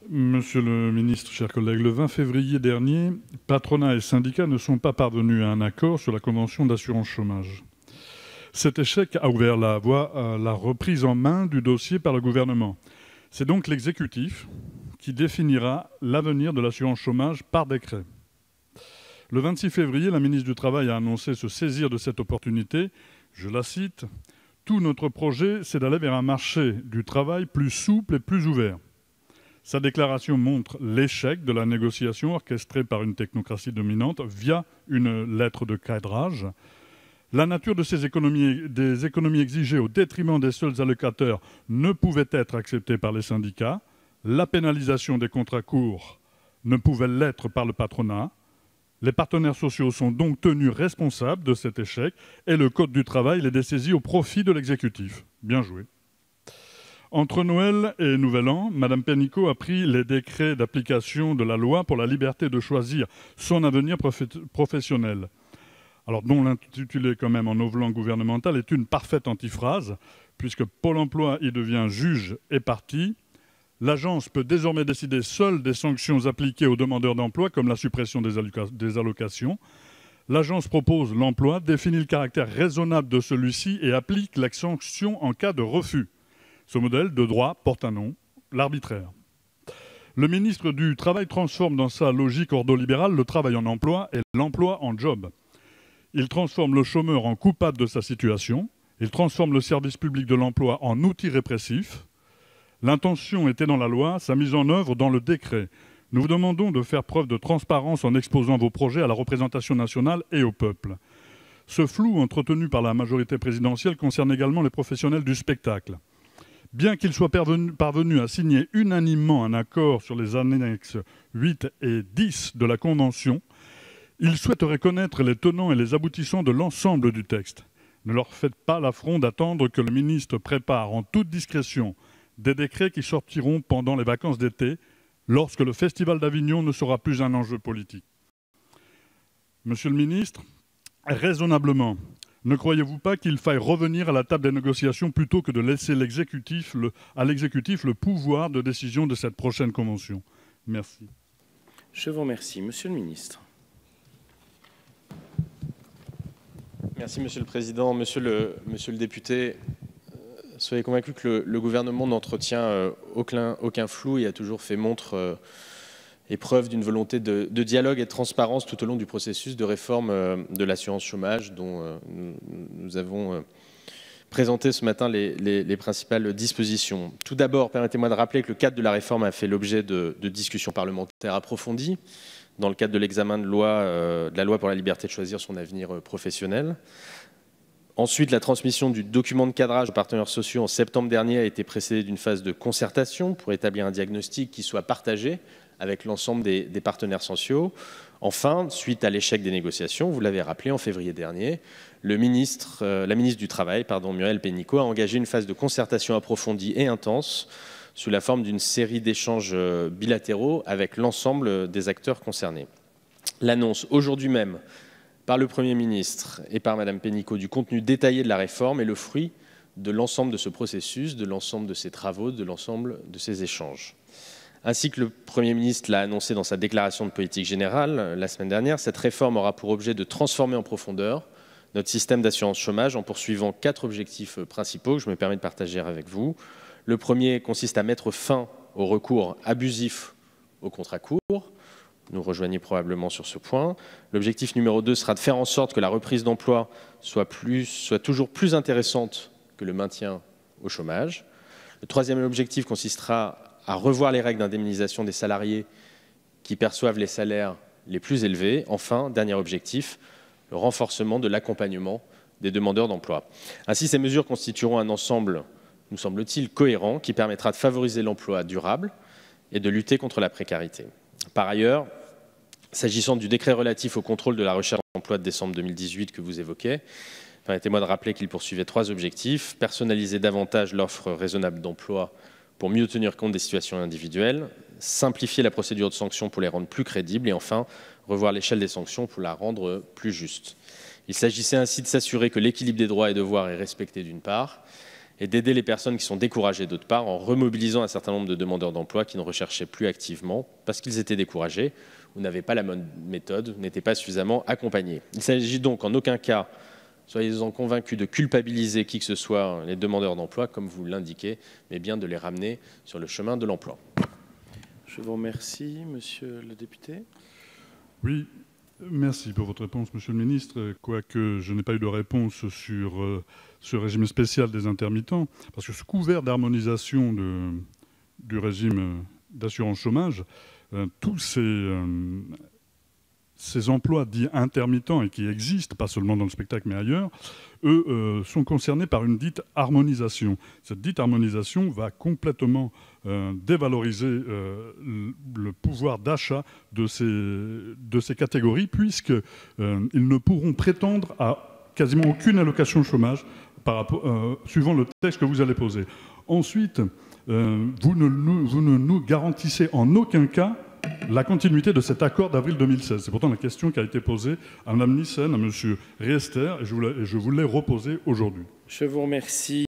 Monsieur le ministre, chers collègues, le 20 février dernier, patronat et syndicats ne sont pas parvenus à un accord sur la convention d'assurance chômage. Cet échec a ouvert la voie à la reprise en main du dossier par le gouvernement. C'est donc l'exécutif qui définira l'avenir de l'assurance chômage par décret. Le 26 février, la ministre du Travail a annoncé se saisir de cette opportunité. Je la cite : « Tout notre projet, c'est d'aller vers un marché du travail plus souple et plus ouvert. » Sa déclaration montre l'échec de la négociation orchestrée par une technocratie dominante via une lettre de cadrage. La nature de ces des économies exigées au détriment des seuls allocataires ne pouvait être acceptée par les syndicats. La pénalisation des contrats courts ne pouvait l'être par le patronat. Les partenaires sociaux sont donc tenus responsables de cet échec et le Code du travail les dessaisit au profit de l'exécutif. Bien joué. Entre Noël et Nouvel An, Mme Pénicaud a pris les décrets d'application de la loi pour la liberté de choisir son avenir professionnel. Alors, dont l'intitulé quand même en novlan gouvernemental est une parfaite antiphrase, puisque Pôle emploi y devient juge et partie. L'agence peut désormais décider seule des sanctions appliquées aux demandeurs d'emploi, comme la suppression des allocations. L'agence propose l'emploi, définit le caractère raisonnable de celui-ci et applique la sanction en cas de refus. Ce modèle de droit porte un nom, l'arbitraire. Le ministre du Travail transforme dans sa logique ordolibérale le travail en emploi et l'emploi en job. Il transforme le chômeur en coupable de sa situation. Il transforme le service public de l'emploi en outil répressif. L'intention était dans la loi, sa mise en œuvre dans le décret. Nous vous demandons de faire preuve de transparence en exposant vos projets à la représentation nationale et au peuple. Ce flou entretenu par la majorité présidentielle concerne également les professionnels du spectacle. Bien qu'il soit parvenu à signer unanimement un accord sur les annexes 8 et 10 de la Convention, il souhaiterait connaître les tenants et les aboutissants de l'ensemble du texte. Ne leur faites pas l'affront d'attendre que le ministre prépare en toute discrétion des décrets qui sortiront pendant les vacances d'été, lorsque le Festival d'Avignon ne sera plus un enjeu politique. Monsieur le ministre, raisonnablement, ne croyez-vous pas qu'il faille revenir à la table des négociations plutôt que de laisser à l'exécutif le pouvoir de décision de cette prochaine convention? Merci. Je vous remercie. Monsieur le ministre. Merci, Monsieur le Président. Monsieur le député, soyez convaincu que le gouvernement n'entretient aucun flou et a toujours fait montre et preuve d'une volonté de dialogue et de transparence tout au long du processus de réforme de l'assurance chômage dont nous avons présenté ce matin les principales dispositions. Tout d'abord, permettez-moi de rappeler que le cadre de la réforme a fait l'objet de discussions parlementaires approfondies dans le cadre de l'examen de la loi pour la liberté de choisir son avenir professionnel. Ensuite, la transmission du document de cadrage aux partenaires sociaux en septembre dernier a été précédée d'une phase de concertation pour établir un diagnostic qui soit partagé avec l'ensemble des partenaires sociaux. Enfin, suite à l'échec des négociations, vous l'avez rappelé, en février dernier, la ministre du Travail, Muriel Pénicaud, a engagé une phase de concertation approfondie et intense sous la forme d'une série d'échanges bilatéraux avec l'ensemble des acteurs concernés. L'annonce aujourd'hui même par le Premier ministre et par Mme Pénicaud du contenu détaillé de la réforme est le fruit de l'ensemble de ce processus, de l'ensemble de ces travaux, de l'ensemble de ces échanges. Ainsi que le Premier ministre l'a annoncé dans sa déclaration de politique générale la semaine dernière, cette réforme aura pour objet de transformer en profondeur notre système d'assurance chômage en poursuivant 4 objectifs principaux que je me permets de partager avec vous. Le premier consiste à mettre fin au recours abusif aux contrats courts. Nous rejoignez probablement sur ce point. L'objectif numéro 2 sera de faire en sorte que la reprise d'emploi soit toujours plus intéressante que le maintien au chômage. Le troisième objectif consistera à revoir les règles d'indemnisation des salariés qui perçoivent les salaires les plus élevés. Enfin, dernier objectif, le renforcement de l'accompagnement des demandeurs d'emploi. Ainsi, ces mesures constitueront un ensemble, nous semble-t-il, cohérent qui permettra de favoriser l'emploi durable et de lutter contre la précarité. Par ailleurs, s'agissant du décret relatif au contrôle de la recherche d'emploi de décembre 2018 que vous évoquez, permettez-moi de rappeler qu'il poursuivait 3 objectifs: personnaliser davantage l'offre raisonnable d'emploi pour mieux tenir compte des situations individuelles, simplifier la procédure de sanction pour les rendre plus crédibles et enfin, revoir l'échelle des sanctions pour la rendre plus juste. Il s'agissait ainsi de s'assurer que l'équilibre des droits et devoirs est respecté d'une part et d'aider les personnes qui sont découragées d'autre part, en remobilisant un certain nombre de demandeurs d'emploi qui ne recherchaient plus activement parce qu'ils étaient découragés ou n'avaient pas la bonne méthode, n'étaient pas suffisamment accompagnés. Il s'agit donc en aucun cas, soyez-en convaincus, de culpabiliser qui que ce soit, les demandeurs d'emploi, comme vous l'indiquez, mais bien de les ramener sur le chemin de l'emploi. Je vous remercie, monsieur le député. Oui, merci pour votre réponse, monsieur le ministre. Quoique je n'ai pas eu de réponse sur ce régime spécial des intermittents, parce que sous couvert d'harmonisation du régime d'assurance chômage, tous ces emplois dits intermittents et qui existent, pas seulement dans le spectacle mais ailleurs, eux sont concernés par une dite harmonisation. Cette dite harmonisation va complètement dévaloriser le pouvoir d'achat de ces catégories, puisqu'ils ne pourront prétendre à quasiment aucune allocation chômage suivant le texte que vous allez poser. Ensuite, vous ne nous garantissez en aucun cas la continuité de cet accord d'avril 2016. C'est pourtant la question qui a été posée à Mme Nyssen, à M. Riester, et je vous l'ai reposée aujourd'hui. Je vous remercie.